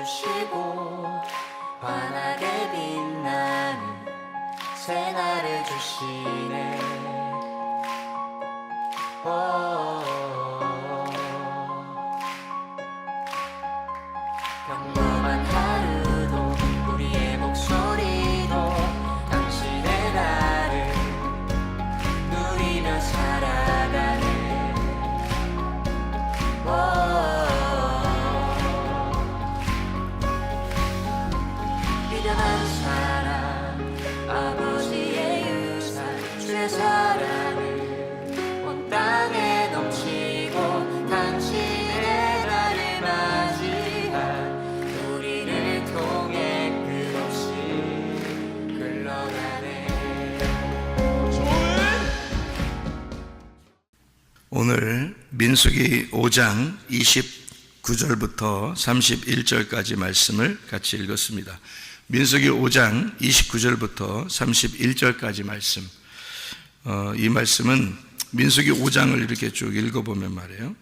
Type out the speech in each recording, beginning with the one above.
주시고 환하게 빛나는 새날을 주시네. 평범한 하루도 우리의 목소리도 당신의 나를 누리며 살아가네. 비련한 사랑 아버지의 유산 주의 사랑을 온 땅에 넘치고 당신의 나를 맞이한 우리를 통해 끝없이 흘러가네. 오늘 민수기 5장 29절부터 31절까지 말씀을 같이 읽었습니다. 민수기 5장 29절부터 31절까지 말씀. 이 말씀은 민수기 5장을 이렇게 쭉 읽어보면 말이에요.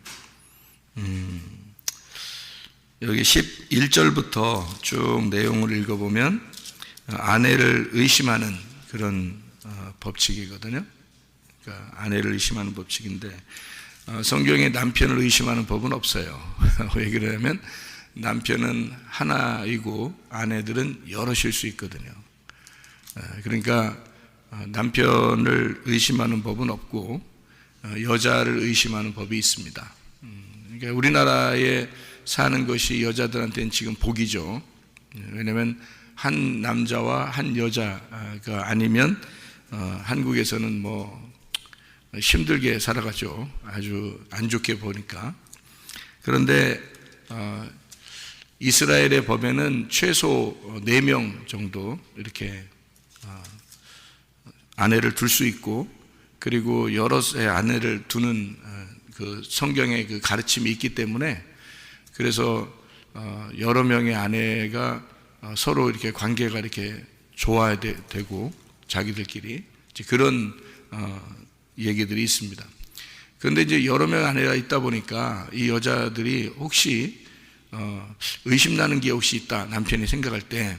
여기 11절부터 쭉 내용을 읽어보면 아내를 의심하는 그런 법칙이거든요. 그러니까 아내를 의심하는 법칙인데 성경에 남편을 의심하는 법은 없어요. 왜 그러냐면 남편은 하나이고 아내들은 여럿일 수 있거든요. 그러니까 남편을 의심하는 법은 없고 여자를 의심하는 법이 있습니다. 그러니까 우리나라에 사는 것이 여자들한테는 지금 복이죠. 왜냐하면 한 남자와 한 여자가 아니면 한국에서는 뭐 힘들게 살아가죠. 아주 안 좋게 보니까. 그런데 이스라엘의 법에는 최소 4명 정도 이렇게 아내를 둘 수 있고, 그리고 여럿의 아내를 두는 그 성경의 그 가르침이 있기 때문에, 그래서 여러 명의 아내가 서로 이렇게 관계가 이렇게 좋아야 되고 자기들끼리 그런 얘기들이 있습니다. 그런데 이제 여러 명의 아내가 있다 보니까 이 여자들이 혹시 의심나는 게 혹시 있다, 남편이 생각할 때,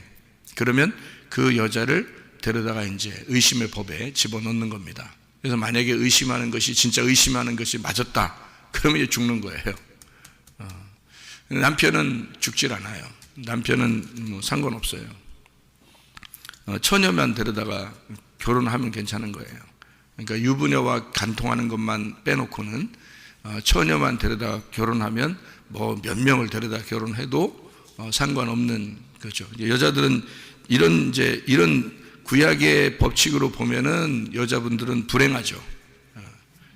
그러면 그 여자를 데려다가 이제 의심의 법에 집어넣는 겁니다. 그래서 만약에 의심하는 것이 진짜 의심하는 것이 맞았다, 그러면 이제 죽는 거예요. 남편은 죽질 않아요. 남편은 뭐 상관없어요. 처녀만 데려다가 결혼하면 괜찮은 거예요. 그러니까 유부녀와 간통하는 것만 빼놓고는 처녀만 데려다 결혼하면 뭐 몇 명을 데려다 결혼해도 상관없는 거죠. 여자들은 이런 구약의 법칙으로 보면은 여자분들은 불행하죠.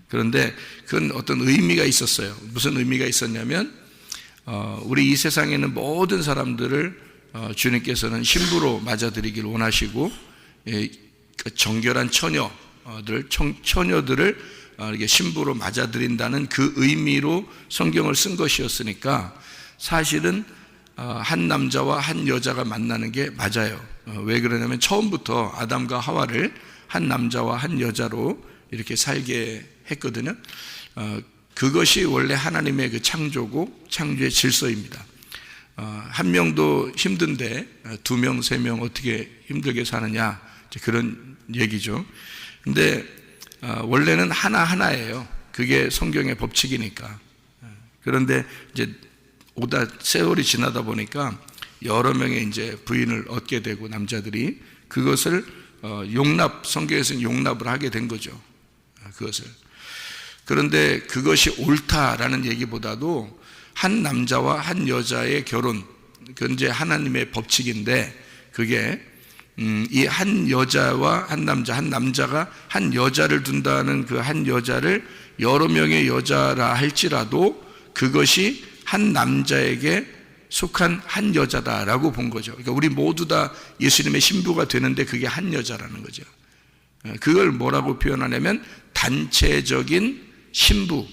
그런데 그건 어떤 의미가 있었어요. 무슨 의미가 있었냐면 우리 이 세상에 있는 모든 사람들을 주님께서는 신부로 맞아들이기를 원하시고, 정결한 처녀들을 이렇게 신부로 맞아들인다는 그 의미로 성경을 쓴 것이었으니까 사실은 한 남자와 한 여자가 만나는 게 맞아요. 왜 그러냐면 처음부터 아담과 하와를 한 남자와 한 여자로 이렇게 살게 했거든요. 그것이 원래 하나님의 그 창조고 창조의 질서입니다. 한 명도 힘든데 2명, 3명 어떻게 힘들게 사느냐, 그런 얘기죠. 근데 원래는 하나예요. 그게 성경의 법칙이니까. 그런데 이제 세월이 지나다 보니까 여러 명의 이제 부인을 얻게 되고 남자들이 그것을 성경에서는 용납을 하게 된 거죠. 그것을. 그런데 그것이 옳다라는 얘기보다도 한 남자와 한 여자의 결혼, 그건 이제 하나님의 법칙인데, 그게 이 한 여자와 한 남자가 한 여자를 둔다는 그 한 여자를 여러 명의 여자라 할지라도 그것이 한 남자에게 속한 한 여자다라고 본 거죠. 그러니까 우리 모두 다 예수님의 신부가 되는데 그게 한 여자라는 거죠. 그걸 뭐라고 표현하냐면 단체적인 신부,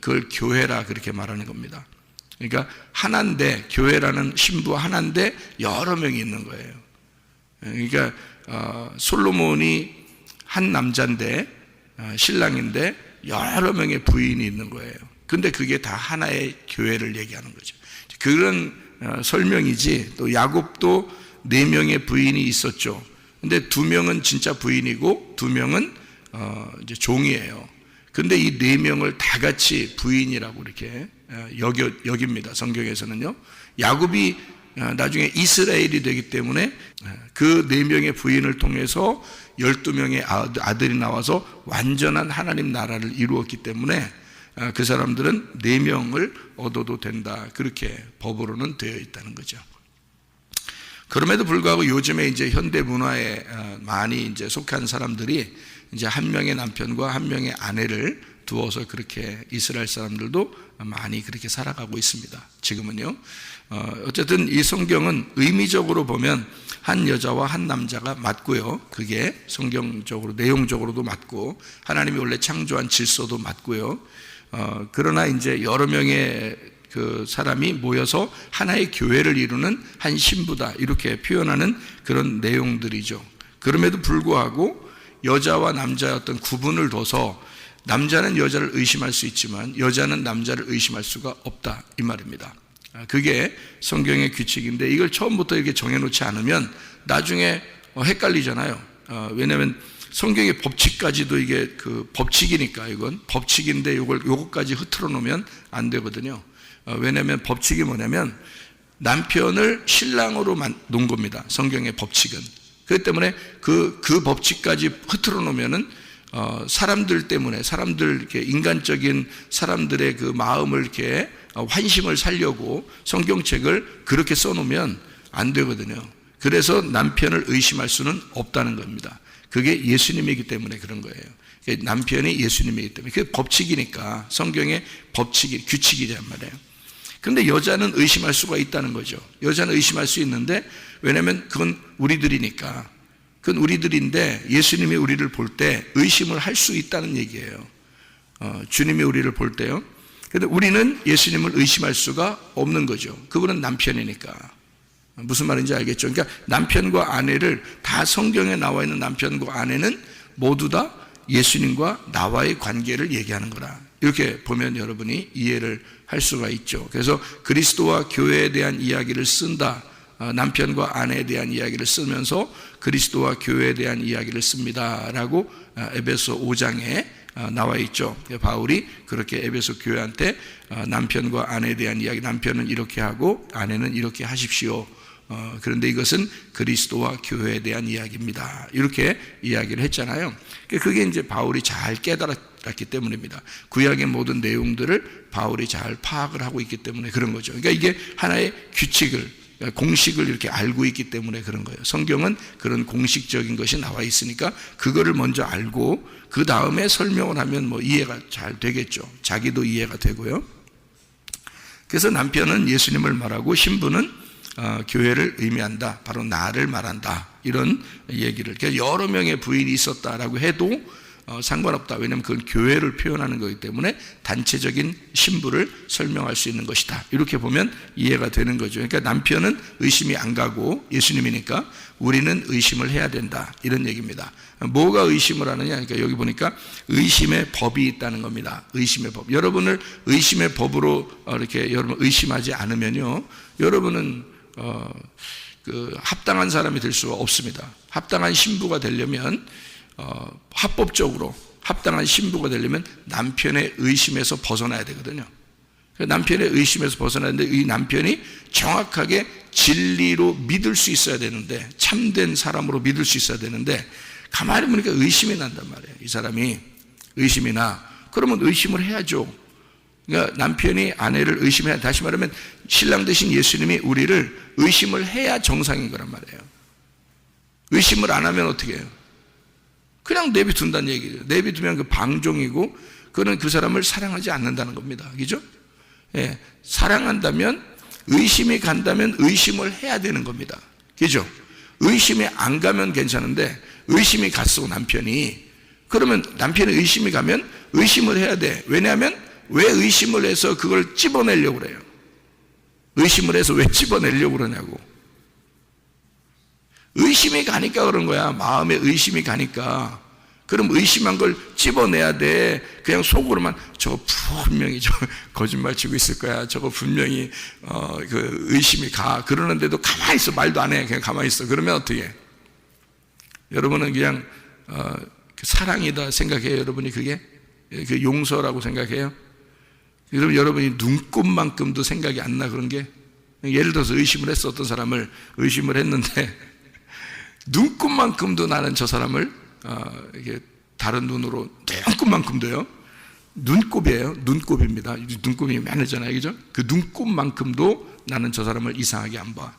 그걸 교회라 그렇게 말하는 겁니다. 그러니까 하나인데, 교회라는 신부 하나인데 여러 명이 있는 거예요. 그러니까 솔로몬이 한 남자인데, 신랑인데 여러 명의 부인이 있는 거예요. 근데 그게 다 하나의 교회를 얘기하는 거죠. 그런 설명이지, 또 야곱도 4명의 부인이 있었죠. 근데 2명은 진짜 부인이고 2명은 이제 종이에요. 근데 이 4명을 다 같이 부인이라고 이렇게 여깁니다. 성경에서는요. 야곱이 나중에 이스라엘이 되기 때문에 그 4명의 부인을 통해서 12명의 아들이 나와서 완전한 하나님 나라를 이루었기 때문에 그 사람들은 4명을 얻어도 된다. 그렇게 법으로는 되어 있다는 거죠. 그럼에도 불구하고 요즘에 이제 현대 문화에 많이 이제 속한 사람들이 이제 한 명의 남편과 한 명의 아내를 두어서 그렇게 이스라엘 사람들도 많이 그렇게 살아가고 있습니다. 지금은요. 어쨌든 이 성경은 의미적으로 보면 한 여자와 한 남자가 맞고요. 그게 성경적으로 내용적으로도 맞고 하나님이 원래 창조한 질서도 맞고요. 그러나 이제 여러 명의 그 사람이 모여서 하나의 교회를 이루는 한 신부다 이렇게 표현하는 그런 내용들이죠. 그럼에도 불구하고 여자와 남자의 어떤 구분을 둬서 남자는 여자를 의심할 수 있지만 여자는 남자를 의심할 수가 없다 이 말입니다. 그게 성경의 규칙인데 이걸 처음부터 이렇게 정해놓지 않으면 나중에 헷갈리잖아요. 왜냐하면 성경의 법칙까지도 이게 그 법칙이니까 이건 법칙인데 요것까지 흐트러 놓으면 안 되거든요. 왜냐하면 법칙이 뭐냐면 남편을 신랑으로 놓은 겁니다. 성경의 법칙은. 그렇기 때문에 그 법칙까지 흐트러 놓으면은 사람들 때문에 사람들 이렇게 인간적인 사람들의 그 마음을 이렇게 환심을 살려고 성경책을 그렇게 써놓으면 안 되거든요. 그래서 남편을 의심할 수는 없다는 겁니다. 그게 예수님이기 때문에 그런 거예요. 남편이 예수님이기 때문에 그게 법칙이니까 성경의 법칙이 규칙이란 말이에요. 그런데 여자는 의심할 수가 있다는 거죠. 여자는 의심할 수 있는데 왜냐하면 그건 우리들이니까. 그건 우리들인데 예수님이 우리를 볼 때 의심을 할 수 있다는 얘기예요. 주님이 우리를 볼 때요. 그런데 우리는 예수님을 의심할 수가 없는 거죠. 그분은 남편이니까. 무슨 말인지 알겠죠? 그러니까 남편과 아내를 다 성경에 나와 있는 남편과 아내는 모두 다 예수님과 나와의 관계를 얘기하는 거라. 이렇게 보면 여러분이 이해를 할 수가 있죠. 그래서 그리스도와 교회에 대한 이야기를 쓴다. 남편과 아내에 대한 이야기를 쓰면서 그리스도와 교회에 대한 이야기를 씁니다 라고 에베소 5장에 나와 있죠. 바울이 그렇게 에베소 교회한테 남편과 아내에 대한 이야기, 남편은 이렇게 하고 아내는 이렇게 하십시오. 그런데 이것은 그리스도와 교회에 대한 이야기입니다. 이렇게 이야기를 했잖아요. 그게 이제 바울이 잘 깨달았기 때문입니다. 구약의 모든 내용들을 바울이 잘 파악을 하고 있기 때문에 그런 거죠. 그러니까 이게 하나의 규칙을 공식을 이렇게 알고 있기 때문에 그런 거예요. 성경은 그런 공식적인 것이 나와 있으니까 그거를 먼저 알고 그 다음에 설명을 하면 뭐 이해가 잘 되겠죠. 자기도 이해가 되고요. 그래서 남편은 예수님을 말하고 신부는 교회를 의미한다. 바로 나를 말한다. 이런 얘기를. 그래서 여러 명의 부인이 있었다라고 해도 상관없다. 왜냐하면 그건 교회를 표현하는 거기 때문에 단체적인 신부를 설명할 수 있는 것이다. 이렇게 보면 이해가 되는 거죠. 그러니까 남편은 의심이 안 가고 예수님이니까 우리는 의심을 해야 된다. 이런 얘기입니다. 뭐가 의심을 하느냐? 그러니까 여기 보니까 의심의 법이 있다는 겁니다. 의심의 법. 여러분을 의심의 법으로 이렇게 여러분 의심하지 않으면요, 여러분은 그 합당한 사람이 될 수가 없습니다. 합당한 신부가 되려면 합법적으로 합당한 신부가 되려면 남편의 의심에서 벗어나야 되거든요. 남편의 의심에서 벗어나야 되는데 이 남편이 정확하게 진리로 믿을 수 있어야 되는데, 참된 사람으로 믿을 수 있어야 되는데 가만히 보니까 의심이 난단 말이에요. 이 사람이 의심이 나. 그러면 의심을 해야죠. 그러니까 남편이 아내를 의심해야, 다시 말하면 신랑 되신 예수님이 우리를 의심을 해야 정상인 거란 말이에요. 의심을 안 하면 어떻게 해요? 그냥 내비둔다는 얘기예요. 내비두면 그 방종이고 그는 그 사람을 사랑하지 않는다는 겁니다. 그죠? 예, 사랑한다면, 의심이 간다면 의심을 해야 되는 겁니다. 그죠? 의심이 안 가면 괜찮은데 의심이 갔어, 남편이. 그러면 남편의 의심이 가면 의심을 해야 돼. 왜냐하면 왜 의심을 해서 그걸 찝어내려고 그래요? 의심을 해서 왜 찝어내려고 그러냐고. 의심이 가니까 그런 거야. 마음에 의심이 가니까. 그럼 의심한 걸 찝어내야 돼. 그냥 속으로만 저거 분명히 저 거짓말 치고 있을 거야. 저거 분명히 그 의심이 가. 그러는데도 가만히 있어. 말도 안 해. 그냥 가만히 있어. 그러면 어떻게 해? 여러분은 그냥 사랑이다 생각해요. 여러분이 그게 그 용서라고 생각해요. 여러분, 여러분이 눈곱만큼도 생각이 안 나. 그런 게 예를 들어서 의심을 했어. 어떤 사람을 의심을 했는데 눈곱만큼도 나는 저 사람을 이게 다른 눈으로 눈곱만큼도요. 눈곱이에요. 눈곱입니다. 눈곱이 많으잖아요, 그죠? 그 눈곱만큼도 나는 저 사람을 이상하게 안 봐.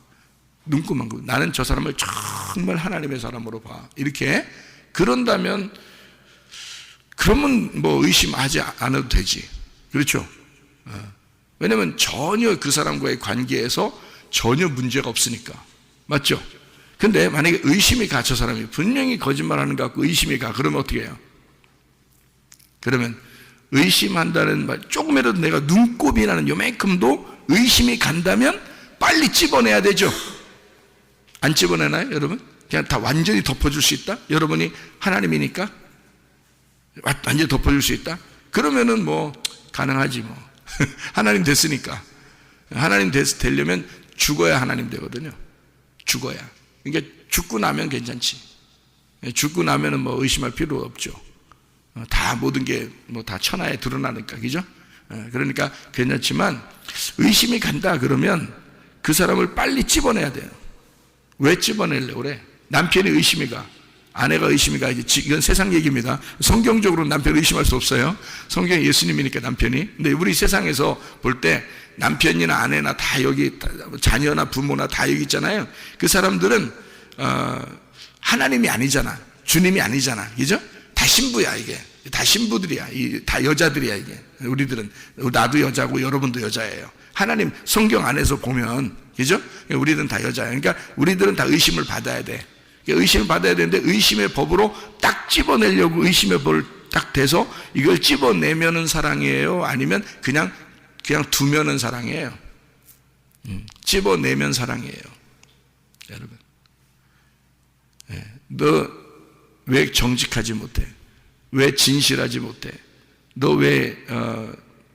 눈곱만큼 나는 저 사람을 정말 하나님의 사람으로 봐. 이렇게 그런다면 그러면 뭐 의심하지 않아도 되지. 그렇죠? 왜냐면 전혀 그 사람과의 관계에서 전혀 문제가 없으니까. 맞죠? 근데 만약에 의심이 가, 저 사람이 분명히 거짓말하는 것 같고 의심이 가, 그러면 어떻게 해요? 그러면 의심한다는 말, 조금이라도 내가 눈곱이라는 요만큼도 의심이 간다면 빨리 찝어내야 되죠. 안 찝어내나요, 여러분? 그냥 다 완전히 덮어줄 수 있다? 여러분이 하나님이니까 완전히 덮어줄 수 있다? 그러면은 뭐 가능하지 뭐. 하나님 됐으니까. 하나님 되려면 죽어야 하나님 되거든요. 죽어야. 그러니까 죽고 나면 괜찮지. 죽고 나면은 뭐 의심할 필요 없죠. 다 모든 게 뭐 다 천하에 드러나니까, 그죠? 그러니까 괜찮지만 의심이 간다 그러면 그 사람을 빨리 찝어내야 돼요. 왜 찝어내려고 그래? 남편이 의심이 가, 아내가 의심이 가. 이건 세상 얘기입니다. 성경적으로 남편을 의심할 수 없어요. 성경이 예수님이니까 남편이. 근데 우리 세상에서 볼 때 남편이나 아내나 다 여기, 자녀나 부모나 다 여기 있잖아요. 그 사람들은 하나님이 아니잖아. 주님이 아니잖아. 그죠? 다 신부야, 이게. 다 신부들이야. 다 여자들이야, 이게. 우리들은, 나도 여자고 여러분도 여자예요. 하나님 성경 안에서 보면, 그죠? 우리들은 다 여자예요. 그러니까 우리들은 다 의심을 받아야 돼. 의심을 받아야 되는데 의심의 법으로 딱 찝어내려고 의심의 법을 딱 대서 이걸 찝어내면은 사랑이에요? 아니면 그냥 두면은 사랑이에요? 찝어내면 사랑이에요. 여러분. 너 왜 정직하지 못해? 왜 진실하지 못해? 너 왜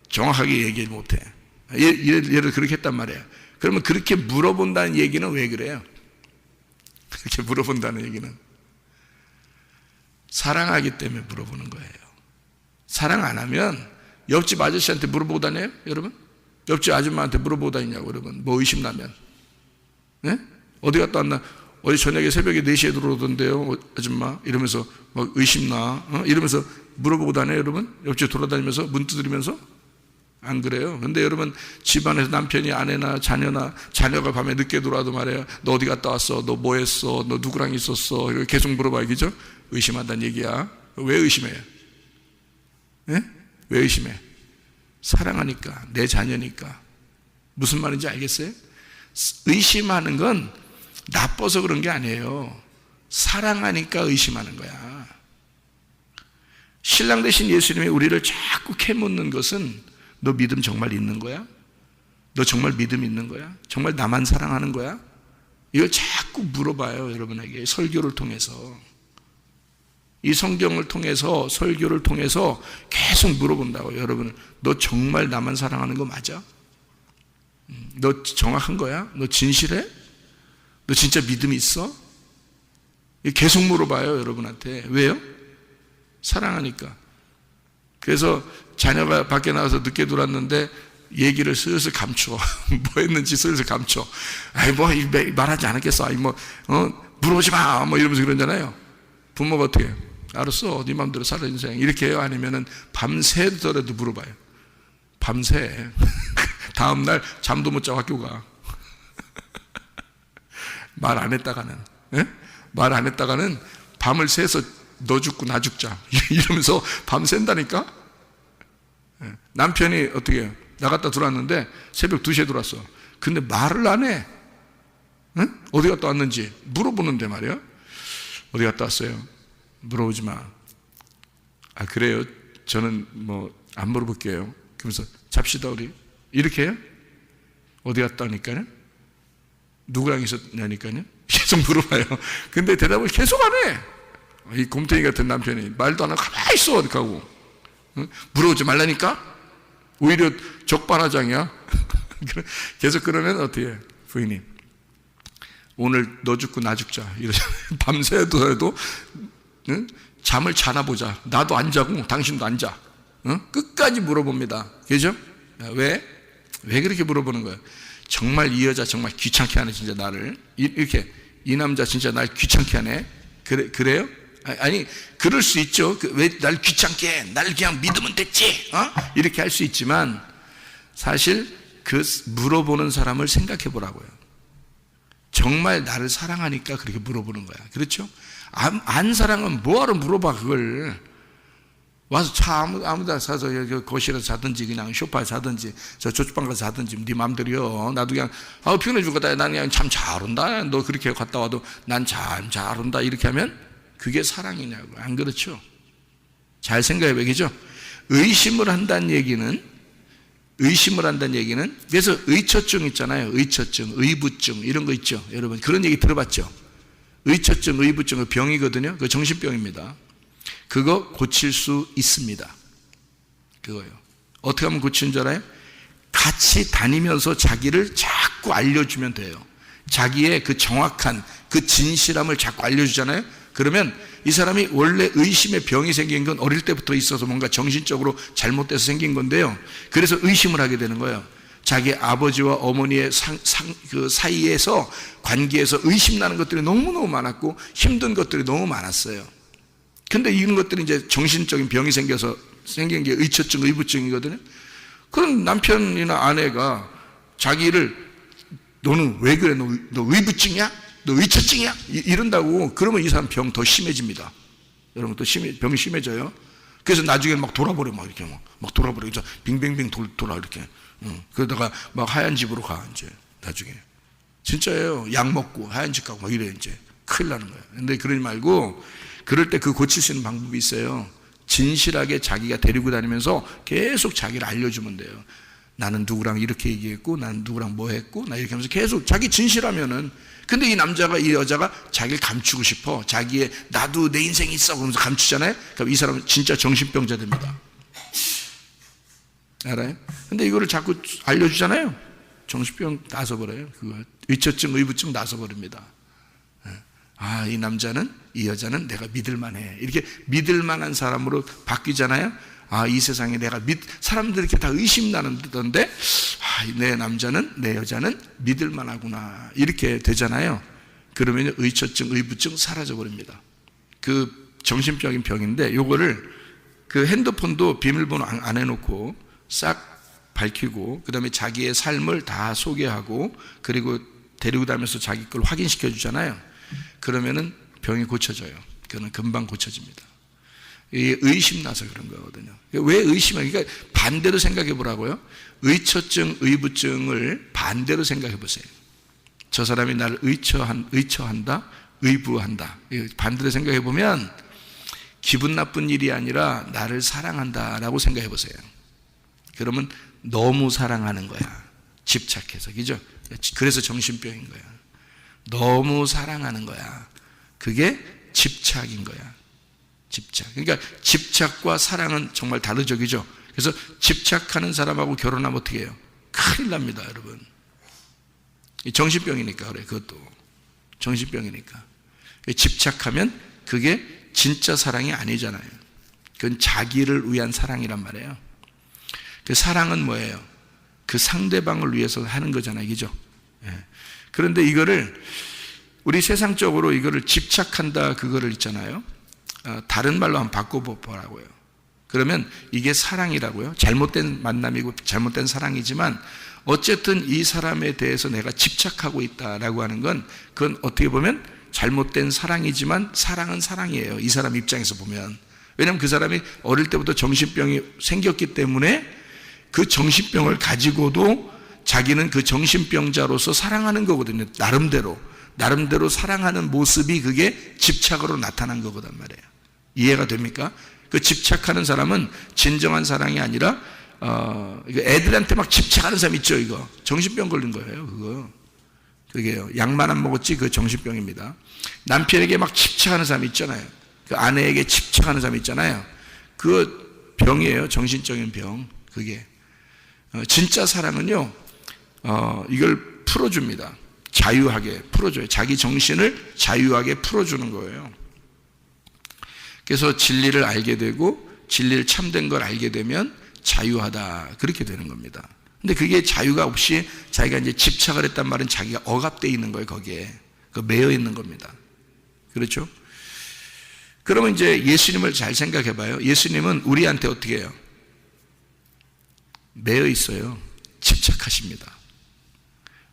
정확하게 얘기 못해? 예를 그렇게 했단 말이에요. 그러면 그렇게 물어본다는 얘기는 왜 그래요? 그렇게 물어본다는 얘기는 사랑하기 때문에 물어보는 거예요. 사랑 안 하면 옆집 아저씨한테 물어보고 다녀요? 여러분? 옆집 아줌마한테 물어보고 다니냐고. 여러분, 뭐 의심나면. 네? 어디 갔다 왔나? 어제 저녁에 새벽에 4시에 들어오던데요, 아줌마. 이러면서 막 의심나? 이러면서 물어보고 다녀요, 여러분? 옆집 돌아다니면서 문 두드리면서? 안 그래요. 근데 여러분, 집안에서 남편이 아내나 자녀가 밤에 늦게 들어와도 말이에요. 너 어디 갔다 왔어? 너 뭐 했어? 너 누구랑 있었어? 이거 계속 물어봐요. 그죠? 의심한다는 얘기야. 왜 의심해요? 네? 왜 의심해? 사랑하니까. 내 자녀니까. 무슨 말인지 알겠어요? 의심하는 건 나빠서 그런 게 아니에요. 사랑하니까 의심하는 거야. 신랑 되신 예수님이 우리를 자꾸 캐묻는 것은 너 믿음 정말 있는 거야? 너 정말 믿음 있는 거야? 정말 나만 사랑하는 거야? 이걸 자꾸 물어봐요, 여러분에게. 설교를 통해서. 이 성경을 통해서, 설교를 통해서 계속 물어본다고, 여러분. 너 정말 나만 사랑하는 거 맞아? 너 정확한 거야? 너 진실해? 너 진짜 믿음이 있어? 계속 물어봐요, 여러분한테. 왜요? 사랑하니까. 그래서 자녀가 밖에 나가서 늦게 들어왔는데 얘기를 슬슬 감춰. 뭐 했는지 슬슬 감춰. 아이, 뭐, 말하지 않았겠어. 아이, 뭐, 물어보지 마. 뭐 이러면서 그러잖아요. 부모가 어떻게 해요? 알았어. 네 맘대로 살아, 인생. 이렇게 해요? 아니면은 밤새더라도 물어봐요. 밤새. 다음날 잠도 못 자고 학교 가. 말 안 했다가는, 예? 말 안 했다가는 밤을 새서 너 죽고 나 죽자. 이러면서 밤 샌다니까? 남편이 어떻게 해요? 나갔다 들어왔는데 새벽 2시에 들어왔어. 근데 말을 안 해. 응? 어디 갔다 왔는지 물어보는데 말이야. 어디 갔다 왔어요? 물어보지 마. 아, 그래요? 저는 뭐 안 물어볼게요. 그러면서 잡시다 우리. 이렇게 해요? 어디 갔다 오니까요? 누구랑 있었냐니까요? 계속 물어봐요. 근데 대답을 계속 안 해. 이 곰탱이 같은 남편이 말도 안 하고 가만히 있어 어디 가고, 응? 물어보지 말라니까. 오히려 적반하장이야. 계속 그러면 어떻게 해? 부인이 오늘 너 죽고 나 죽자 이러잖아요. 밤새도 응? 잠을 자나 보자. 나도 안 자고 당신도 안 자. 응? 끝까지 물어봅니다. 그죠? 왜 그렇게 물어보는 거예요? 정말 이 여자 정말 귀찮게 하네 진짜 나를. 이렇게 이 남자 진짜 날 귀찮게 하네. 그래요? 아니 그럴 수 있죠. 왜 날 귀찮게 해? 날 그냥 믿으면 됐지. 이렇게 할 수 있지만 사실 그 물어보는 사람을 생각해 보라고요. 정말 나를 사랑하니까 그렇게 물어보는 거야. 그렇죠? 안 사랑하면 뭐하러 물어봐 그걸. 와서 차 아무데나 사서 거실에서 자든지 그냥 소파에 자든지 저 저축방 가서 자든지 네 맘대로요. 나도 그냥 피곤해 죽겠다. 난 그냥 참 잘 온다. 너 그렇게 갔다 와도 난 참 잘 온다. 이렇게 하면 그게 사랑이냐고. 안 그렇죠? 잘 생각해 보겠죠? 의심을 한다는 얘기는 그래서 의처증 있잖아요. 의처증, 의부증 이런 거 있죠. 여러분 그런 얘기 들어봤죠? 의처증, 의부증 그 병이거든요. 그 정신병입니다. 그거 고칠 수 있습니다. 그거요. 어떻게 하면 고치는 줄 알아요? 같이 다니면서 자기를 자꾸 알려주면 돼요. 자기의 그 정확한 그 진실함을 자꾸 알려주잖아요. 그러면 이 사람이 원래 의심의 병이 생긴 건 어릴 때부터 있어서 뭔가 정신적으로 잘못돼서 생긴 건데요. 그래서 의심을 하게 되는 거예요. 자기 아버지와 어머니의 그 사이에서 관계에서 의심나는 것들이 너무너무 많았고 힘든 것들이 너무 많았어요. 근데 이런 것들이 이제 정신적인 병이 생겨서 생긴 게 의처증, 의부증이거든요. 그런 남편이나 아내가 자기를 너는 왜 그래? 너 의부증이야? 너 의처증이야? 이런다고 그러면 이 사람 병 더 심해집니다. 여러분 또 병이 심해져요. 그래서 나중에 막 돌아버려 막 이렇게 막 돌아버려. 빙빙빙 돌아 이렇게. 그러다가 막 하얀 집으로 가 이제 나중에. 진짜예요. 약 먹고 하얀 집 가고 막 이래 이제 큰일 나는 거예요. 근데 그러지 말고 그럴 때 그 고칠 수 있는 방법이 있어요. 진실하게 자기가 데리고 다니면서 계속 자기를 알려주면 돼요. 나는 누구랑 이렇게 얘기했고 나는 누구랑 뭐 했고 나 이렇게 하면서 계속 자기 진실하면은. 근데 이 남자가 이 여자가 자기를 감추고 싶어. 자기의 나도 내 인생이 있어 그러면서 감추잖아요. 그럼 이 사람은 진짜 정신병자 됩니다. 알아요? 근데 이거를 자꾸 알려주잖아요. 정신병 나서버려요. 그거 의처증, 의부증 나서버립니다. 이 남자는 이 여자는 내가 믿을만해. 이렇게 믿을만한 사람으로 바뀌잖아요. 이 세상에 내가 사람들이 이렇게 다 의심나는데 내 남자는 내 여자는 믿을만하구나 이렇게 되잖아요. 그러면 의처증, 의부증 사라져버립니다. 그 정신적인 병인데 요거를 그 핸드폰도 비밀번호 안 해놓고 싹 밝히고 그 다음에 자기의 삶을 다 소개하고 그리고 데리고 다니면서 자기 걸 확인시켜 주잖아요. 그러면은 병이 고쳐져요. 그거는 금방 고쳐집니다. 이 의심 나서 그런 거거든요. 왜 의심을? 그러니까 반대로 생각해 보라고요. 의처증, 의부증을 반대로 생각해 보세요. 저 사람이 나를 의처한다, 의부한다. 반대로 생각해 보면 기분 나쁜 일이 아니라 나를 사랑한다라고 생각해 보세요. 그러면 너무 사랑하는 거야. 집착해서, 그죠? 그래서 정신병인 거야. 너무 사랑하는 거야. 그게 집착인 거야. 집착. 그러니까 집착과 사랑은 정말 다르죠, 그죠? 그래서 집착하는 사람하고 결혼하면 어떻게 해요? 큰일 납니다, 여러분. 정신병이니까 그래. 그것도 정신병이니까. 집착하면 그게 진짜 사랑이 아니잖아요. 그건 자기를 위한 사랑이란 말이에요. 그 사랑은 뭐예요? 그 상대방을 위해서 하는 거잖아요, 그죠? 그런데 이거를 우리 세상적으로 이거를 집착한다 그거를 있잖아요. 다른 말로 한번 바꿔보라고요. 그러면 이게 사랑이라고요. 잘못된 만남이고 잘못된 사랑이지만 어쨌든 이 사람에 대해서 내가 집착하고 있다라고 하는 건 그건 어떻게 보면 잘못된 사랑이지만 사랑은 사랑이에요. 이 사람 입장에서 보면. 왜냐하면 그 사람이 어릴 때부터 정신병이 생겼기 때문에 그 정신병을 가지고도 자기는 그 정신병자로서 사랑하는 거거든요. 나름대로 사랑하는 모습이 그게 집착으로 나타난 거거든 말이에요. 이해가 됩니까? 그 집착하는 사람은 진정한 사랑이 아니라 애들한테 막 집착하는 사람 있죠. 이거 정신병 걸린 거예요. 그게요. 약만 안 먹었지 그 정신병입니다. 남편에게 막 집착하는 사람 있잖아요. 그 아내에게 집착하는 사람 있잖아요. 그 병이에요. 정신적인 병. 그게 진짜 사랑은요, 이걸 풀어줍니다. 자유하게 풀어줘요. 자기 정신을 자유하게 풀어주는 거예요. 그래서 진리를 알게 되고 진리를 참된 걸 알게 되면 자유하다, 그렇게 되는 겁니다. 근데 그게 자유가 없이 자기가 이제 집착을 했단 말은 자기가 억압되어 있는 거예요. 거기에 매여 있는 겁니다. 그렇죠? 그러면 이제 예수님을 잘 생각해 봐요. 예수님은 우리한테 어떻게 해요? 매여 있어요. 집착하십니다.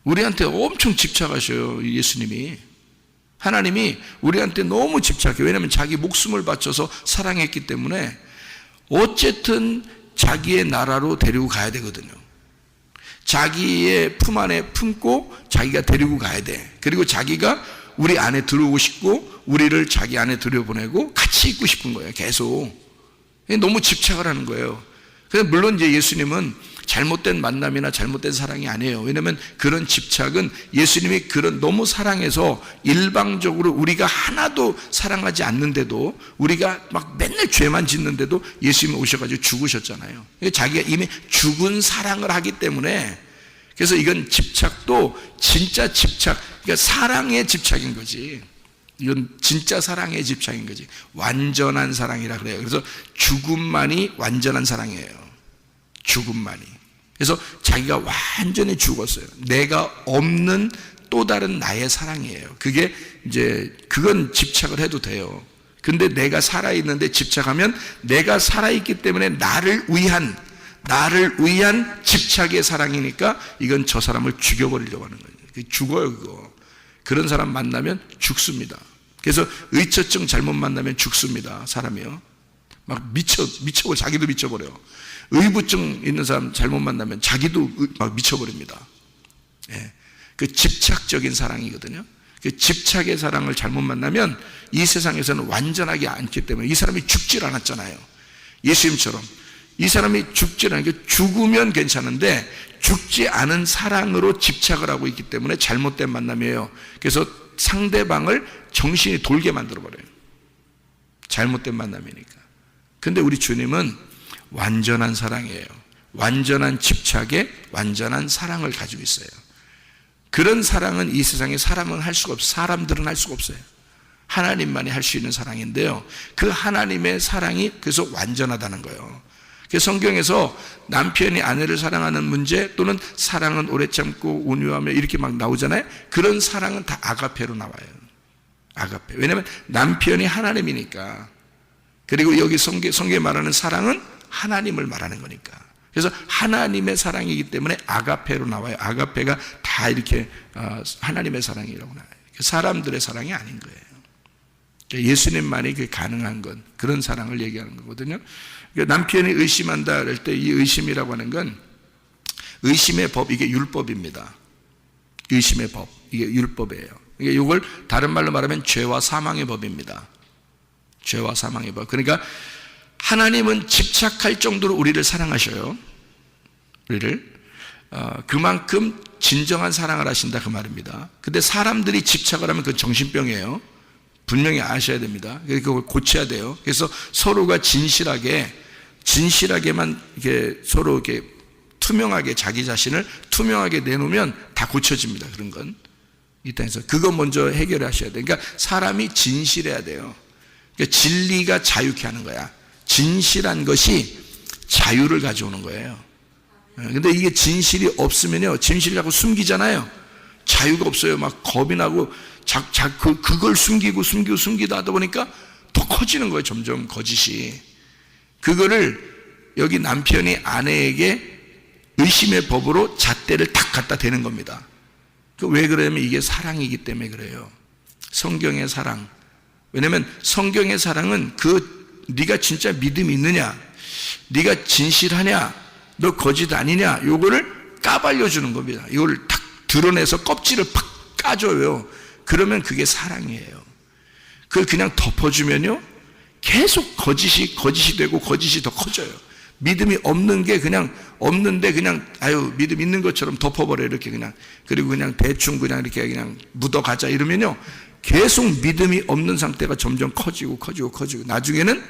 우리한테 엄청 집착하셔요. 예수님이. 하나님이 우리한테 너무 집착해요. 왜냐하면 자기 목숨을 바쳐서 사랑했기 때문에 어쨌든 자기의 나라로 데리고 가야 되거든요. 자기의 품 안에 품고 자기가 데리고 가야 돼. 그리고 자기가 우리 안에 들어오고 싶고 우리를 자기 안에 들여보내고 같이 있고 싶은 거예요. 계속. 너무 집착을 하는 거예요. 그래서 물론 이제 예수님은 잘못된 만남이나 잘못된 사랑이 아니에요. 왜냐하면 그런 집착은 예수님이 그런 너무 사랑해서 일방적으로 우리가 하나도 사랑하지 않는데도, 우리가 막 맨날 죄만 짓는데도 예수님이 오셔가지고 죽으셨잖아요. 자기가 이미 죽은 사랑을 하기 때문에, 그래서 이건 집착도 진짜 집착, 그러니까 사랑의 집착인 거지. 이건 진짜 사랑의 집착인 거지. 완전한 사랑이라 그래요. 그래서 죽음만이 완전한 사랑이에요. 죽음만이. 그래서 자기가 완전히 죽었어요. 내가 없는 또 다른 나의 사랑이에요. 그게 이제 그건 집착을 해도 돼요. 근데 내가 살아있는데 집착하면 내가 살아있기 때문에 나를 위한 집착의 사랑이니까 이건 저 사람을 죽여버리려고 하는 거예요. 죽어요, 그거. 그런 사람 만나면 죽습니다. 그래서 의처증 잘못 만나면 죽습니다. 사람이요. 막 미쳐버려. 자기도 미쳐버려요. 의부증 있는 사람 잘못 만나면 자기도 막 미쳐버립니다. 예. 그 집착적인 사랑이거든요. 그 집착의 사랑을 잘못 만나면 이 세상에서는 완전하게 않기 때문에, 이 사람이 죽질 않았잖아요. 예수님처럼. 이 사람이 죽질 않으니까, 죽으면 괜찮은데 죽지 않은 사랑으로 집착을 하고 있기 때문에 잘못된 만남이에요. 그래서 상대방을 정신이 돌게 만들어버려요. 잘못된 만남이니까. 근데 우리 주님은 완전한 사랑이에요. 완전한 집착에 완전한 사랑을 가지고 있어요. 그런 사랑은 이 세상에 사람은 할 수가 없어요. 사람들은 할 수가 없어요. 하나님만이 할 수 있는 사랑인데요, 그 하나님의 사랑이 그래서 완전하다는 거예요. 그래서 성경에서 남편이 아내를 사랑하는 문제, 또는 사랑은 오래 참고 온유하며 이렇게 막 나오잖아요. 그런 사랑은 다 아가페로 나와요. 아가페. 왜냐하면 남편이 하나님이니까. 그리고 여기 성경에 말하는 사랑은 하나님을 말하는 거니까. 그래서 하나님의 사랑이기 때문에 아가페로 나와요. 아가페가 다 이렇게 하나님의 사랑이라고 나와요. 사람들의 사랑이 아닌 거예요. 예수님만이 그게 가능한 건, 그런 사랑을 얘기하는 거거든요. 남편이 의심한다 할 때 이 의심이라고 하는 건, 의심의 법, 이게 율법입니다. 의심의 법, 이게 율법이에요. 이걸 다른 말로 말하면 죄와 사망의 법입니다. 죄와 사망의 법. 그러니까 하나님은 집착할 정도로 우리를 사랑하셔요. 우리를. 그만큼 진정한 사랑을 하신다, 그 말입니다. 근데 사람들이 집착을 하면 그건 정신병이에요. 분명히 아셔야 됩니다. 그걸 고쳐야 돼요. 그래서 서로가 진실하게만 이렇게 서로 이렇게 투명하게, 자기 자신을 투명하게 내놓으면 다 고쳐집니다. 그런 건 이 땅에서 그거 먼저 해결하셔야 돼요. 그러니까 사람이 진실해야 돼요. 그러니까 진리가 자유케 하는 거야. 진실한 것이 자유를 가져오는 거예요. 근데 이게 진실이 없으면요, 진실을 자꾸 숨기잖아요. 자유가 없어요. 막 겁이 나고 그걸 숨기다 하다 보니까 더 커지는 거예요. 점점 거짓이. 그거를 여기 남편이 아내에게 의심의 법으로 잣대를 탁 갖다 대는 겁니다. 왜 그러냐면 이게 사랑이기 때문에 그래요. 성경의 사랑. 왜냐면 성경의 사랑은 네가 진짜 믿음이 있느냐, 네가 진실하냐, 너 거짓 아니냐, 요거를 까발려주는 겁니다. 이걸 탁 드러내서 껍질을 팍 까줘요. 그러면 그게 사랑이에요. 그걸 그냥 덮어주면요, 계속 거짓이 되고 거짓이 더 커져요. 믿음이 없는 게 그냥 없는데 그냥 아유 믿음 있는 것처럼 덮어버려 이렇게 그냥. 그리고 그냥 대충 그냥 이렇게 그냥 묻어가자 이러면요 계속 믿음이 없는 상태가 점점 커지고 나중에는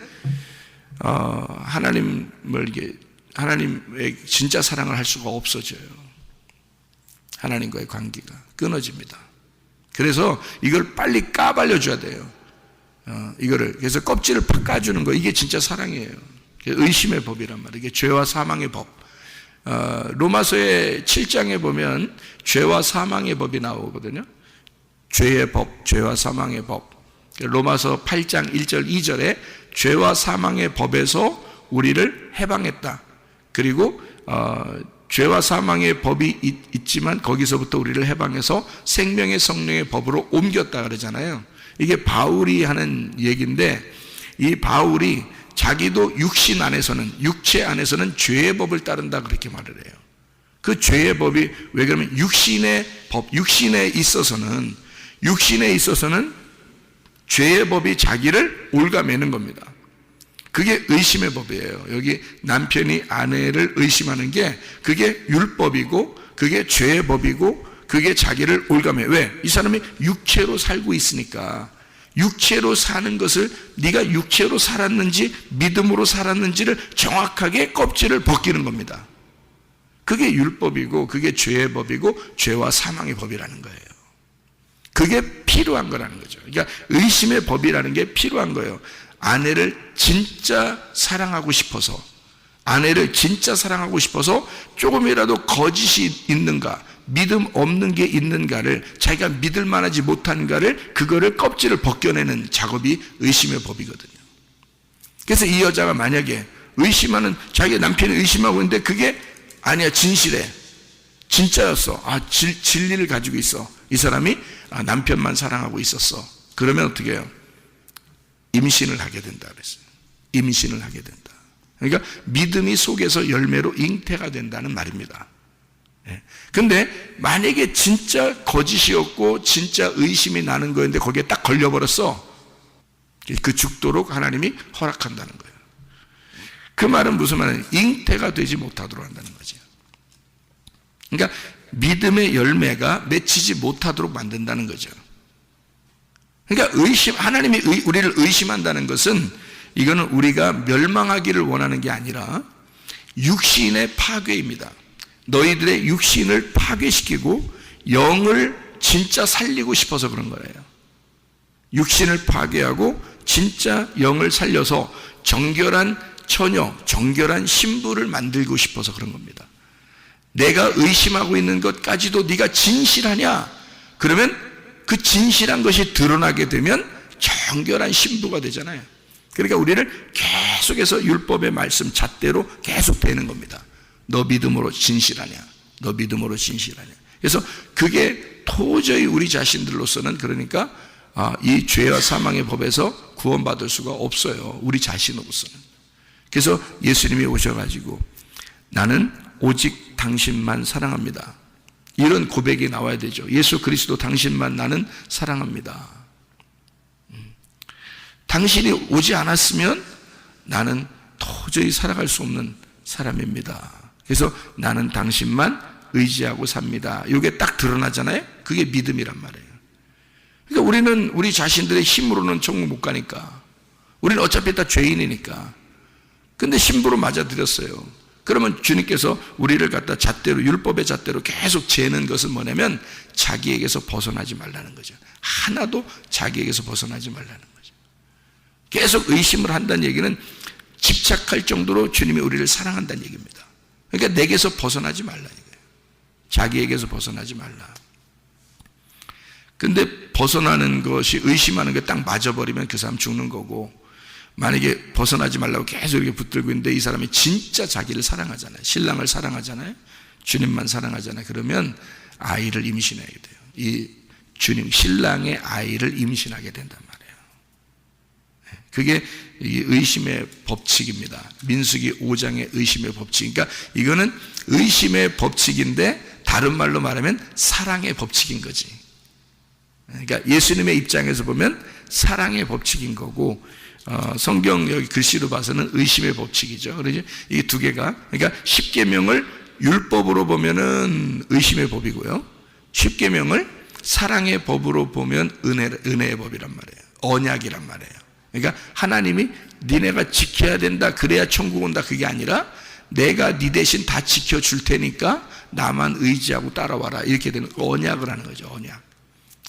하나님을 이게 하나님의 진짜 사랑을 할 수가 없어져요. 하나님과의 관계가 끊어집니다. 그래서 이걸 빨리 까발려줘야 돼요. 이거를 그래서 껍질을 팍 까주는 거 이게 진짜 사랑이에요. 의심의 법이란 말이에요. 이게 죄와 사망의 법. 로마서의 7장에 보면 죄와 사망의 법이 나오거든요. 죄의 법, 죄와 사망의 법. 로마서 8장 1절 2절에 죄와 사망의 법에서 우리를 해방했다. 그리고 죄와 사망의 법이 있지만 거기서부터 우리를 해방해서 생명의 성령의 법으로 옮겼다 그러잖아요. 이게 바울이 하는 얘기인데 이 바울이 자기도 육신 안에서는 육체 안에서는 죄의 법을 따른다 그렇게 말을 해요. 그 죄의 법이 왜 그러면 육신의 법, 육신에 있어서는 죄의 법이 자기를 올가매는 겁니다. 그게 의심의 법이에요. 여기 남편이 아내를 의심하는 게 그게 율법이고 그게 죄의 법이고 그게 자기를 올가매. 왜? 이 사람이 육체로 살고 있으니까 육체로 사는 것을 네가 육체로 살았는지 믿음으로 살았는지를 정확하게 껍질을 벗기는 겁니다. 그게 율법이고 그게 죄의 법이고 죄와 사망의 법이라는 거예요. 그게 필요한 거라는 거죠. 그러니까 의심의 법이라는 게 필요한 거예요. 아내를 진짜 사랑하고 싶어서 조금이라도 거짓이 있는가 믿음 없는 게 있는가를 자기가 믿을 만하지 못한가를 그거를 껍질을 벗겨내는 작업이 의심의 법이거든요. 그래서 이 여자가 만약에 의심하는 자기 남편이 의심하고 있는데 그게 아니야 진실해 진짜였어 진리를 가지고 있어 이 사람이 남편만 사랑하고 있었어 그러면 어떻게 해요? 임신을 하게 된다 그랬어요. 임신을 하게 된다. 그러니까 믿음이 속에서 열매로 잉태가 된다는 말입니다. 근데 만약에 진짜 거짓이었고 진짜 의심이 나는 거였는데 거기에 딱 걸려버렸어. 그 죽도록 하나님이 허락한다는 거예요. 그 말은 무슨 말이에요? 잉태가 되지 못하도록 한다는 거죠. 그러니까 믿음의 열매가 맺히지 못하도록 만든다는 거죠. 그러니까 하나님이 우리를 의심한다는 것은 이거는 우리가 멸망하기를 원하는 게 아니라 육신의 파괴입니다. 너희들의 육신을 파괴시키고 영을 진짜 살리고 싶어서 그런 거예요. 육신을 파괴하고 진짜 영을 살려서 정결한 처녀, 정결한 신부를 만들고 싶어서 그런 겁니다. 내가 의심하고 있는 것까지도 네가 진실하냐? 그러면 그 진실한 것이 드러나게 되면 정결한 신부가 되잖아요. 그러니까 우리를 계속해서 율법의 말씀 잣대로 계속 되는 겁니다. 너 믿음으로 진실하냐? 너 믿음으로 진실하냐? 그래서 그게 도저히 우리 자신들로서는 그러니까 이 죄와 사망의 법에서 구원받을 수가 없어요. 우리 자신으로서는. 그래서 예수님이 오셔가지고 나는 오직 당신만 사랑합니다. 이런 고백이 나와야 되죠. 예수 그리스도 당신만 나는 사랑합니다. 당신이 오지 않았으면 나는 도저히 살아갈 수 없는 사람입니다. 그래서 나는 당신만 의지하고 삽니다. 이게 딱 드러나잖아요. 그게 믿음이란 말이에요. 그러니까 우리는 우리 자신들의 힘으로는 천국 못 가니까 우리는 어차피 다 죄인이니까 근데 신부로 맞아들였어요. 그러면 주님께서 우리를 갖다 잣대로 율법의 잣대로 계속 재는 것은 뭐냐면 자기에게서 벗어나지 말라는 거죠. 하나도 자기에게서 벗어나지 말라는 거죠. 계속 의심을 한다는 얘기는 집착할 정도로 주님이 우리를 사랑한다는 얘기입니다. 그러니까 내게서 벗어나지 말라 이거예요. 자기에게서 벗어나지 말라. 근데 벗어나는 것이 의심하는 게 딱 맞아버리면 그 사람 죽는 거고 만약에 벗어나지 말라고 계속 이렇게 붙들고 있는데 이 사람이 진짜 자기를 사랑하잖아요. 신랑을 사랑하잖아요. 주님만 사랑하잖아요. 그러면 아이를 임신하게 돼요. 이 주님 신랑의 아이를 임신하게 된단 말이에요. 그게 이 의심의 법칙입니다. 민수기 5장의 의심의 법칙. 그러니까 이거는 의심의 법칙인데 다른 말로 말하면 사랑의 법칙인 거지. 그러니까 예수님의 입장에서 보면 사랑의 법칙인 거고 성경 여기 글씨로 봐서는 의심의 법칙이죠. 그러죠? 이 두 개가, 그러니까 십계명을 율법으로 보면은 의심의 법이고요, 십계명을 사랑의 법으로 보면 은혜의 법이란 말이에요. 언약이란 말이에요. 그러니까 하나님이 니네가 지켜야 된다, 그래야 천국 온다, 그게 아니라 내가 네 대신 다 지켜줄 테니까 나만 의지하고 따라와라, 이렇게 되는 언약을 하는 거죠. 언약.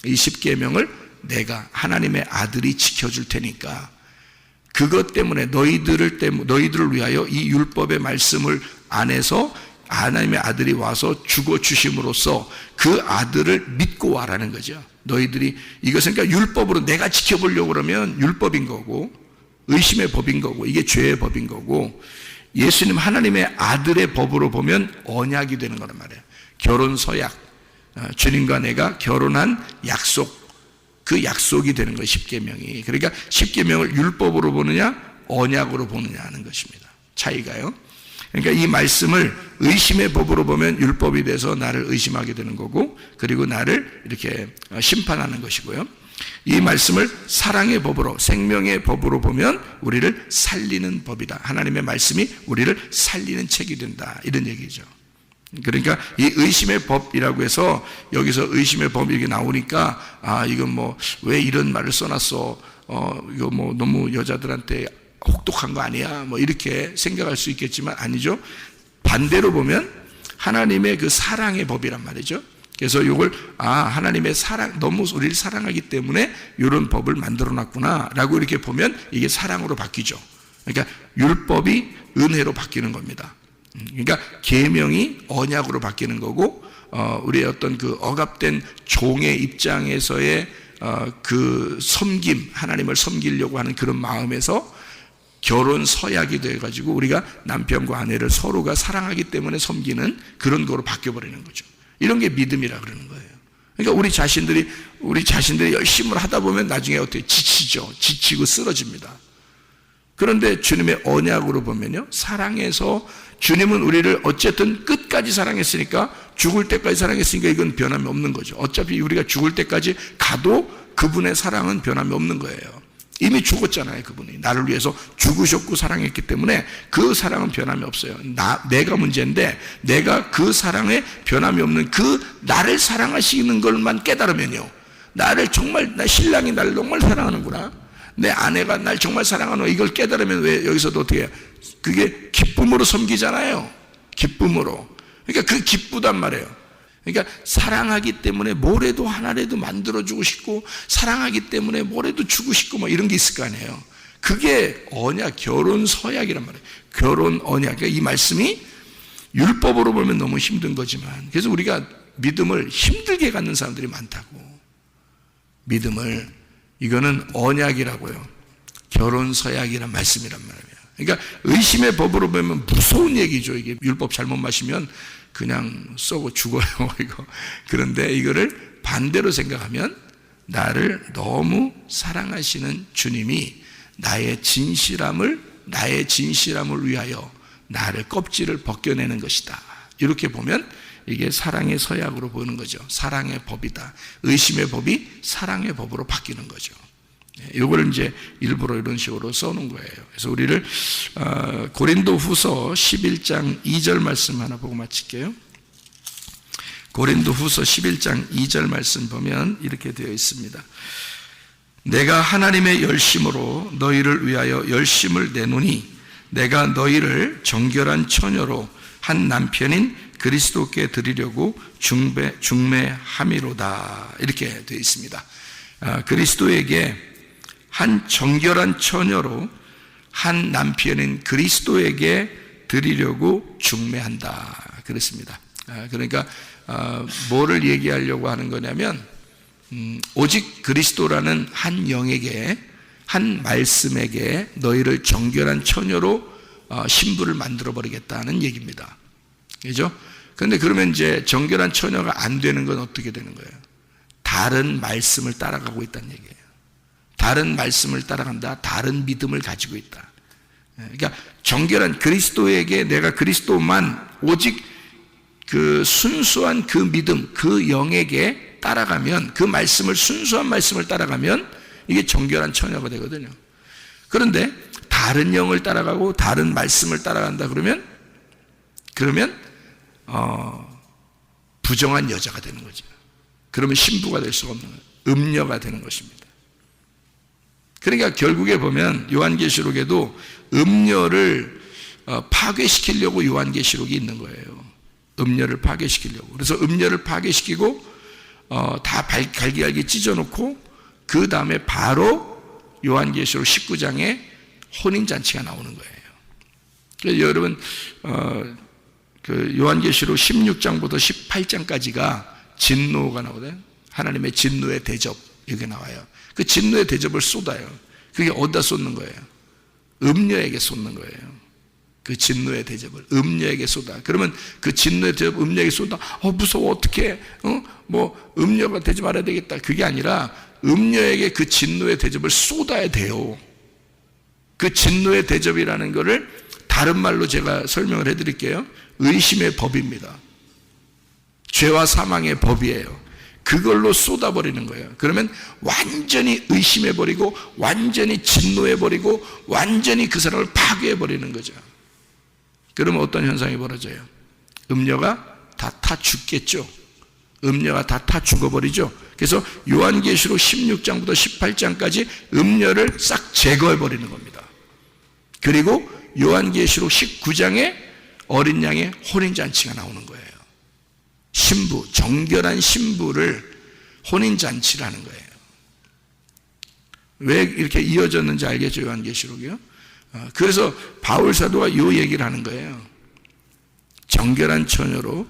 이 십계명을 내가 하나님의 아들이 지켜줄 테니까 그것 때문에 너희들을 위하여 이 율법의 말씀을 안에서 하나님의 아들이 와서 죽어 주심으로써 그 아들을 믿고 와라는 거죠. 너희들이 이것은 그러니까 율법으로 내가 지켜보려고 그러면 율법인 거고 의심의 법인 거고 이게 죄의 법인 거고, 예수님 하나님의 아들의 법으로 보면 언약이 되는 거란 말이에요. 결혼 서약, 주님과 내가 결혼한 약속, 그 약속이 되는 거예요, 십계명이. 그러니까 십계명을 율법으로 보느냐 언약으로 보느냐 하는 것입니다. 차이가요. 그러니까 이 말씀을 의심의 법으로 보면 율법이 돼서 나를 의심하게 되는 거고, 그리고 나를 이렇게 심판하는 것이고요. 이 말씀을 사랑의 법으로, 생명의 법으로 보면 우리를 살리는 법이다. 하나님의 말씀이 우리를 살리는 책이 된다, 이런 얘기죠. 그러니까 이 의심의 법이라고 해서 여기서 의심의 법이 이렇게 나오니까 이건 뭐 왜 이런 말을 써놨어, 이거 뭐 너무 여자들한테 혹독한 거 아니야, 뭐 이렇게 생각할 수 있겠지만 아니죠. 반대로 보면 하나님의 그 사랑의 법이란 말이죠. 그래서 이걸 하나님의 사랑, 너무 우리를 사랑하기 때문에 이런 법을 만들어놨구나 라고 이렇게 보면 이게 사랑으로 바뀌죠. 그러니까 율법이 은혜로 바뀌는 겁니다. 그러니까 계명이 언약으로 바뀌는 거고, 우리의 어떤 그 억압된 종의 입장에서의 그 섬김, 하나님을 섬기려고 하는 그런 마음에서 결혼 서약이 돼가지고 우리가 남편과 아내를 서로가 사랑하기 때문에 섬기는 그런 거로 바뀌어버리는 거죠. 이런 게 믿음이라 그러는 거예요. 그러니까 우리 자신들이 열심히 하다 보면 나중에 어떻게 지치고 쓰러집니다. 그런데 주님의 언약으로 보면요, 사랑해서 주님은 우리를 어쨌든 끝까지 사랑했으니까, 죽을 때까지 사랑했으니까 이건 변함이 없는 거죠. 어차피 우리가 죽을 때까지 가도 그분의 사랑은 변함이 없는 거예요. 이미 죽었잖아요. 그분이 나를 위해서 죽으셨고 사랑했기 때문에 그 사랑은 변함이 없어요. 내가 문제인데, 내가 그 사랑에 변함이 없는 그 나를 사랑하시는 것만 깨달으면요, 나를 정말, 나 신랑이 나를 정말 사랑하는구나, 내 아내가 날 정말 사랑하는, 이걸 깨달으면 왜 여기서도 어떻게 해요? 그게 기쁨으로 섬기잖아요. 기쁨으로. 그러니까 그 기쁘단 말이에요. 그러니까 사랑하기 때문에 뭐래도 하나라도 만들어주고 싶고, 사랑하기 때문에 뭐래도 주고 싶고 뭐 이런 게 있을 거 아니에요. 그게 언약, 결혼 서약이란 말이에요. 결혼 언약. 그러니까 이 말씀이 율법으로 보면 너무 힘든 거지만, 그래서 우리가 믿음을 힘들게 갖는 사람들이 많다고. 믿음을, 이거는 언약이라고요. 결혼 서약이란 말씀이란 말이에요. 그러니까 의심의 법으로 보면 무서운 얘기죠. 이게 율법 잘못 마시면 그냥 쏘고 죽어요, 이거. 그런데 이거를 반대로 생각하면 나를 너무 사랑하시는 주님이 나의 진실함을 위하여 나를 껍질을 벗겨내는 것이다. 이렇게 보면 이게 사랑의 서약으로 보는 거죠. 사랑의 법이다. 의심의 법이 사랑의 법으로 바뀌는 거죠. 이걸 이제 일부러 이런 식으로 써놓은 거예요. 그래서 우리를 고린도후서 11장 2절 말씀 하나 보고 마칠게요. 고린도후서 11장 2절 말씀 보면 이렇게 되어 있습니다. 내가 하나님의 열심으로 너희를 위하여 열심을 내노니 내가 너희를 정결한 처녀로 한 남편인 그리스도께 드리려고 중매함이로다. 이렇게 되어 있습니다. 그리스도에게 한 정결한 처녀로 한 남편인 그리스도에게 드리려고 중매한다. 그랬습니다. 그러니까 뭐를 얘기하려고 하는 거냐면, 오직 그리스도라는 한 영에게, 한 말씀에게 너희를 정결한 처녀로 신부를 만들어 버리겠다는 얘기입니다. 그죠? 그런데 그러면 이제 정결한 처녀가 안 되는 건 어떻게 되는 거예요? 다른 말씀을 따라가고 있다는 얘기예요. 다른 말씀을 따라간다. 다른 믿음을 가지고 있다. 그러니까 정결한 그리스도에게, 내가 그리스도만, 오직 그 순수한 그 믿음, 그 영에게 따라가면, 그 말씀을, 순수한 말씀을 따라가면 이게 정결한 처녀가 되거든요. 그런데 다른 영을 따라가고 다른 말씀을 따라간다 그러면 부정한 여자가 되는 거죠. 그러면 신부가 될 수가 없는 거예요. 음녀가 되는 것입니다. 그러니까 결국에 보면 요한계시록에도 음녀를 파괴시키려고 요한계시록이 있는 거예요. 음녀를 파괴시키려고. 그래서 음녀를 파괴시키고 다 갈기갈기 찢어놓고 그 다음에 바로 요한계시록 19장에 혼인잔치가 나오는 거예요. 그래서 여러분 그 요한계시록 16장부터 18장까지가 진노가 나오거든요. 하나님의 진노의 대접 이게 나와요. 그 진노의 대접을 쏟아요. 그게 어디다 쏟는 거예요? 음녀에게 쏟는 거예요. 그 진노의 대접을 음녀에게 쏟아. 그러면 그 진노의 대접 음녀에게 쏟아. 무서워 어떡해? 뭐 음녀가 되지 말아야 되겠다. 그게 아니라 음녀에게 그 진노의 대접을 쏟아야 돼요. 그 진노의 대접이라는 거를 다른 말로 제가 설명을 해드릴게요. 의심의 법입니다. 죄와 사망의 법이에요. 그걸로 쏟아버리는 거예요. 그러면 완전히 의심해버리고 완전히 진노해버리고 완전히 그 사람을 파괴해버리는 거죠. 그러면 어떤 현상이 벌어져요? 음녀가 다 타 죽겠죠. 음녀가 다 타 죽어버리죠. 그래서 요한계시록 16장부터 18장까지 음녀를 싹 제거해버리는 겁니다. 그리고 요한계시록 19장에 어린 양의 혼인잔치가 나오는 거예요. 신부, 정결한 신부를 혼인잔치라는 거예요. 왜 이렇게 이어졌는지 알겠죠? 요한계시록이요. 그래서 바울 사도가 이 얘기를 하는 거예요. 정결한 처녀로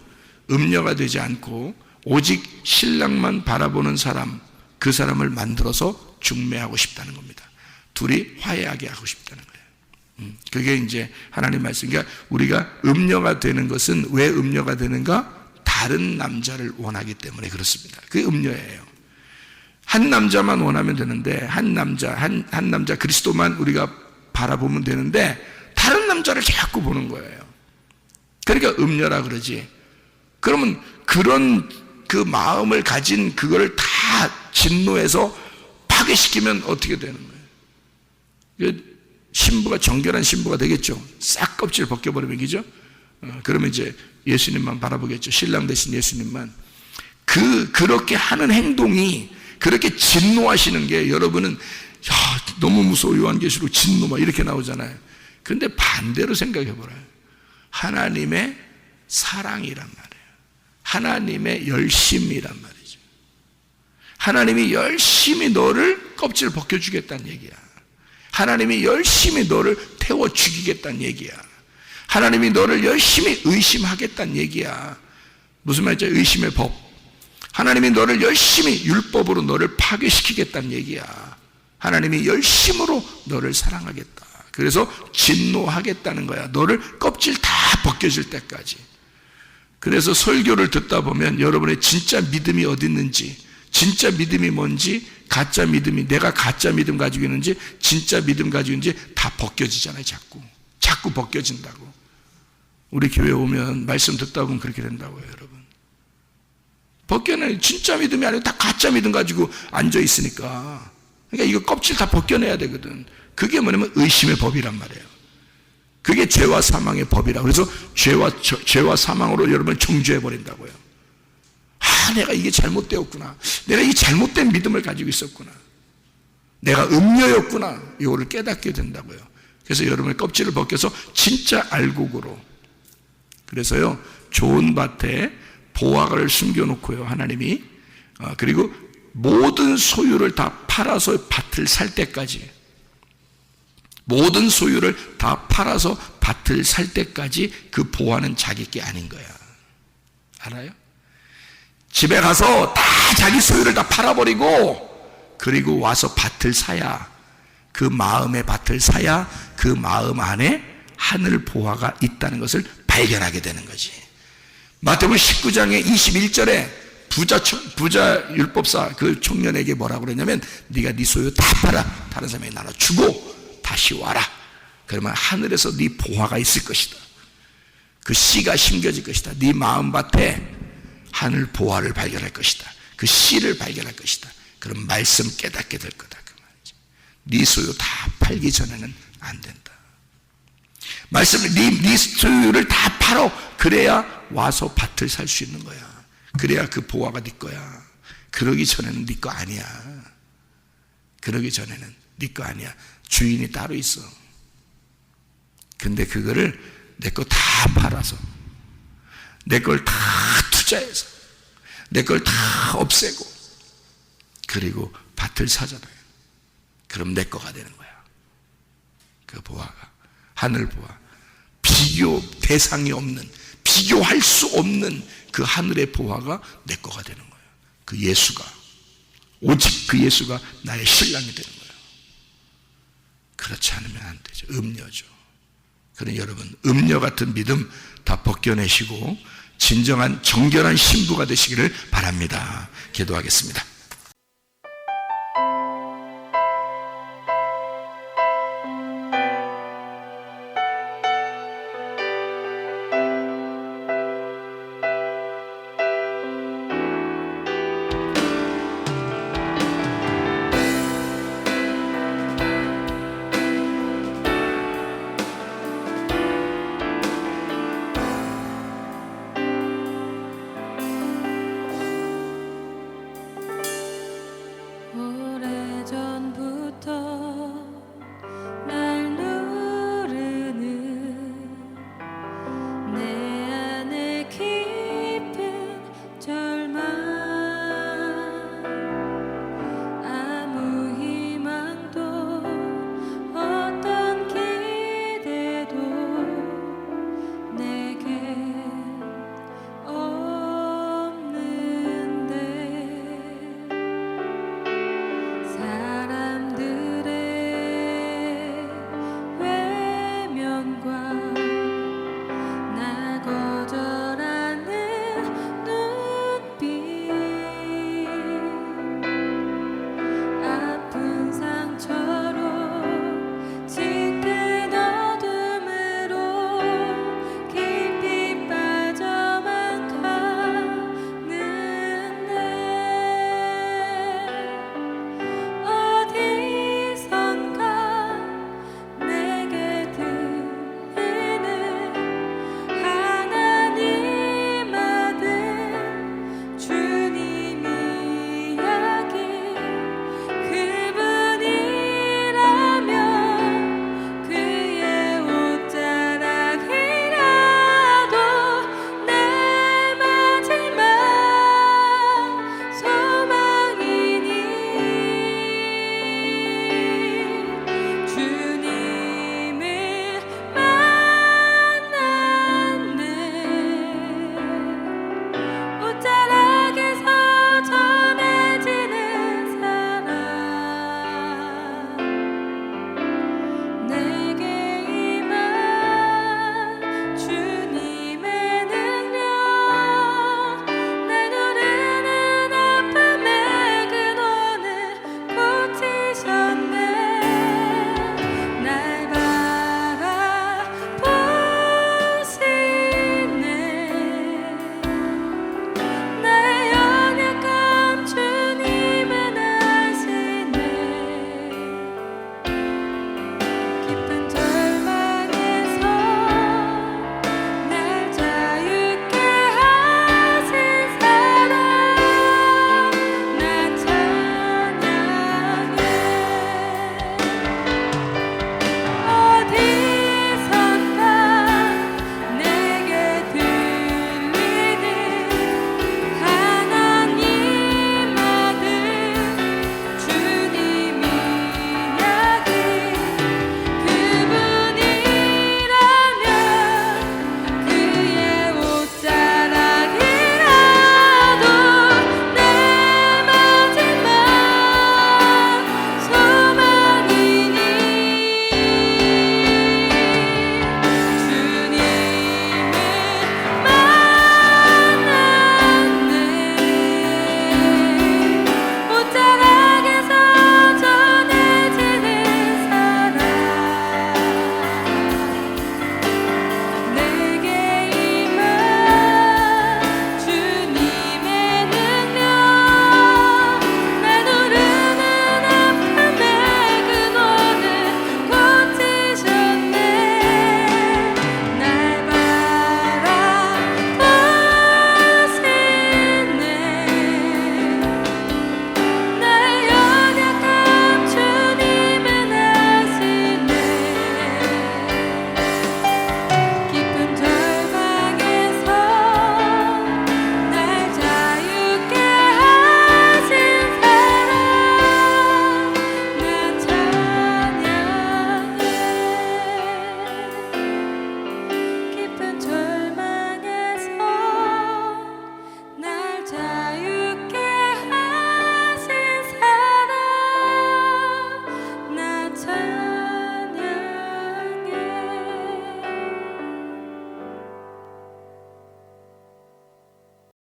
음녀가 되지 않고 오직 신랑만 바라보는 사람, 그 사람을 만들어서 중매하고 싶다는 겁니다. 둘이 화해하게 하고 싶다는 거예요. 그게 이제 하나님 말씀. 그러니까 우리가 음녀가 되는 것은 왜 음녀가 되는가? 다른 남자를 원하기 때문에 그렇습니다. 그게 음녀예요. 한 남자만 원하면 되는데 한 남자 그리스도만 우리가 바라보면 되는데 다른 남자를 자꾸 보는 거예요. 그러니까 음녀라 그러지. 그러면 그런 그 마음을 가진 그거를 다 진노해서 파괴시키면 어떻게 되는 거예요? 신부가 정결한 신부가 되겠죠. 싹 껍질 벗겨버리면 그죠? 그러면 이제 예수님만 바라보겠죠. 신랑 대신 예수님만. 그렇게 하는 행동이 그렇게 진노하시는 게 여러분은 너무 무서워. 요한계시록 진노 막 이렇게 나오잖아요. 그런데 반대로 생각해 보라요. 하나님의 사랑이란 말이에요. 하나님의 열심이란 말이죠. 하나님이 열심히 너를 껍질 벗겨주겠다는 얘기야. 하나님이 열심히 너를 태워 죽이겠다는 얘기야. 하나님이 너를 열심히 의심하겠다는 얘기야. 무슨 말이죠? 의심의 법. 하나님이 너를 열심히 율법으로 너를 파괴시키겠다는 얘기야. 하나님이 열심으로 너를 사랑하겠다. 그래서 진노하겠다는 거야. 너를 껍질 다 벗겨질 때까지. 그래서 설교를 듣다 보면 여러분의 진짜 믿음이 어디 있는지, 진짜 믿음이 뭔지, 가짜 믿음이, 내가 가짜 믿음 가지고 있는지 진짜 믿음 가지고 있는지 다 벗겨지잖아요. 자꾸 벗겨진다고. 우리 교회 오면 말씀 듣다 보면 그렇게 된다고요. 여러분 벗겨내. 진짜 믿음이 아니고 다 가짜 믿음 가지고 앉아 있으니까. 그러니까 이거 껍질 다 벗겨내야 되거든. 그게 뭐냐면 의심의 법이란 말이에요. 그게 죄와 사망의 법이라. 그래서 죄와 사망으로 여러분을 정죄해 버린다고요. 내가 이게 잘못되었구나. 내가 이 잘못된 믿음을 가지고 있었구나. 내가 음녀였구나. 이거를 깨닫게 된다고요. 그래서 여러분의 껍질을 벗겨서 진짜 알곡으로. 그래서요, 좋은 밭에 보화를 숨겨놓고요, 하나님이. 그리고 모든 소유를 다 팔아서 밭을 살 때까지, 모든 소유를 다 팔아서 밭을 살 때까지 그 보화는 자기 게 아닌 거야. 알아요? 집에 가서 다 자기 소유를 다 팔아버리고 그리고 와서 밭을 사야, 그 마음의 밭을 사야 그 마음 안에 하늘 보화가 있다는 것을 발견하게 되는 거지. 마태복음 19장의 21절에 부자 율법사 그 청년에게 뭐라고 그러냐면, 네가 네 소유 다 팔아 다른 사람에게 나눠주고 다시 와라. 그러면 하늘에서 네 보화가 있을 것이다. 그 씨가 심겨질 것이다. 네 마음밭에 하늘 보화를 발견할 것이다. 그 씨를 발견할 것이다. 그럼 말씀 깨닫게 될 거다. 그 말이지. 네 소유 다 팔기 전에는 안 된다. 말씀을 네 소유를 다 팔어. 그래야 와서 밭을 살 수 있는 거야. 그래야 그 보화가 네 거야. 그러기 전에는 네 거 아니야. 그러기 전에는 네 거 아니야. 주인이 따로 있어. 근데 그거를 내 거 다 팔아서, 내 걸 다 투자해서, 내 걸 다 없애고, 그리고 밭을 사잖아요. 그럼 내 거가 되는 거야. 그 보화가, 하늘 보화, 비교 대상이 없는, 비교할 수 없는 그 하늘의 보화가 내 거가 되는 거예요. 그 예수가, 오직 그 예수가 나의 신랑이 되는 거예요. 그렇지 않으면 안 되죠. 음녀죠. 그러니 여러분, 음녀 같은 믿음 다 벗겨내시고 진정한 정결한 신부가 되시기를 바랍니다. 기도하겠습니다.